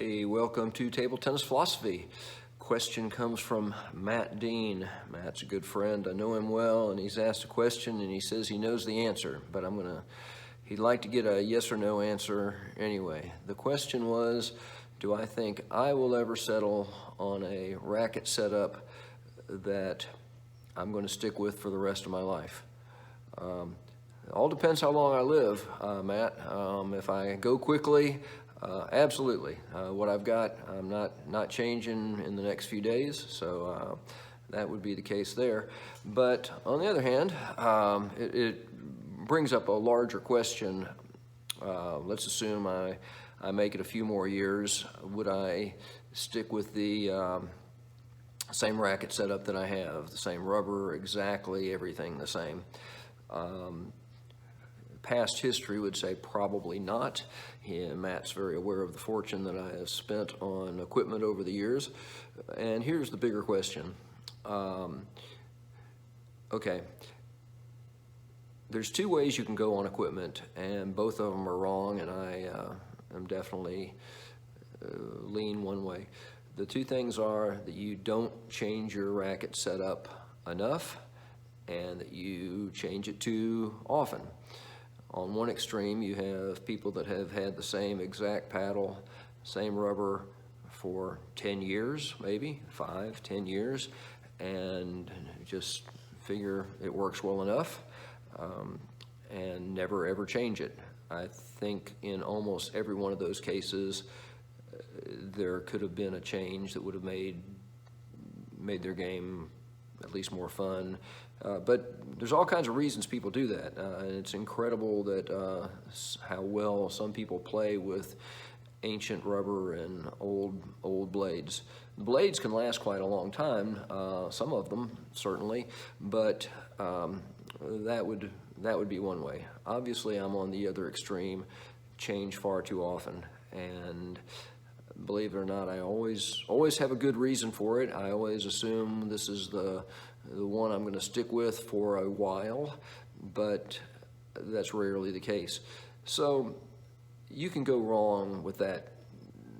Hey, welcome to Table Tennis Philosophy. Question comes from Matt Dean. Matt's a good friend. I know him well, and he's asked a question, and he says he knows the answer, but he'd like to get a yes or no answer anyway. The question was, do I think I will ever settle on a racket setup that I'm going to stick with for the rest of my life? All depends how long I live, Matt. If I go quickly, absolutely. What I've got, I'm not changing in the next few days, so that would be the case there. But on the other hand, it brings up a larger question. Let's assume I make it a few more years. Would I stick with the same racket setup that I have, the same rubber, exactly everything the same? Past history would say probably not. Matt's very aware of the fortune that I have spent on equipment over the years. And here's the bigger question. Okay, there's two ways you can go on equipment, and both of them are wrong, and I am definitely lean one way. The two things are that you don't change your racket setup enough, and that you change it too often. On one extreme, you have people that have had the same exact paddle, same rubber for 10 years, maybe 5, 10 years, and just figure it works well enough and never ever change it. I think in almost every one of those cases, there could have been a change that would have made their game at least more fun. But there's all kinds of reasons people do that. And it's incredible that how well some people play with ancient rubber and old blades. The blades can last quite a long time, some of them certainly, but that would be one way. Obviously, I'm on the other extreme, change far too often, and believe it or not, I always have a good reason for it. I always assume this is the one I'm going to stick with for a while, but that's rarely the case. So you can go wrong with that,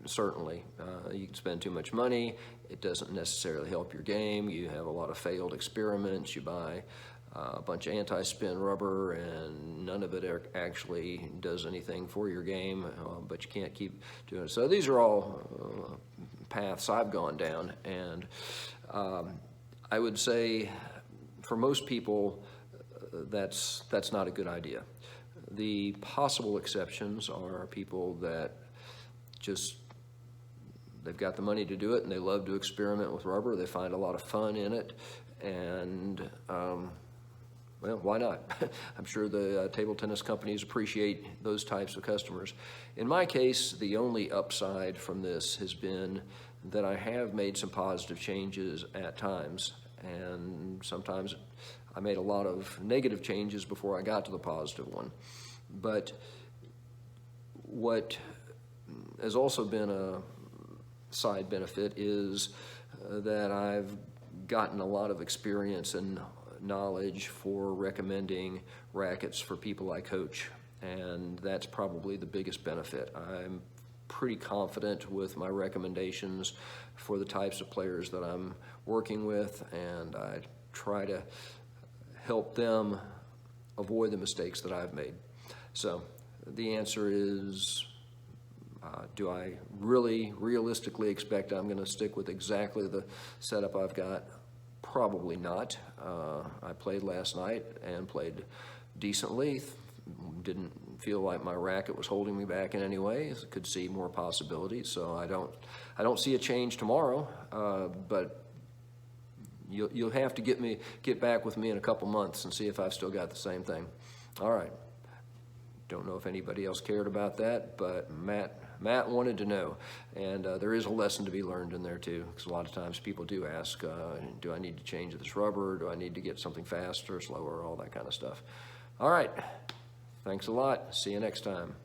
certainly. You can spend too much money. It doesn't necessarily help your game. You have a lot of failed experiments. You buy a bunch of anti-spin rubber, and none of it actually does anything for your game, but you can't keep doing it. So these are all paths I've gone down, and I would say for most people that's not a good idea. The possible exceptions are people that they've got the money to do it and they love to experiment with rubber. They find a lot of fun in it, and well, why not? I'm sure the table tennis companies appreciate those types of customers. In my case, the only upside from this has been that I have made some positive changes at times, and sometimes I made a lot of negative changes before I got to the positive one. But what has also been a side benefit is that I've gotten a lot of experience and knowledge for recommending rackets for people I coach, and that's probably the biggest benefit. I'm pretty confident with my recommendations for the types of players that I'm working with, and I try to help them avoid the mistakes that I've made. So the answer is, do I really realistically expect I'm going to stick with exactly the setup I've got? Probably not. I played last night and played decently. Didn't feel like my racket was holding me back in any way. Could see more possibilities. So I don't see a change tomorrow. But you'll have to get back with me in a couple months and see if I've still got the same thing. All right. Don't know if anybody else cared about that, but Matt wanted to know, and there is a lesson to be learned in there too, because a lot of times people do ask, do I need to change this rubber? Do I need to get something faster, slower, all that kind of stuff. All right, thanks a lot. See you next time.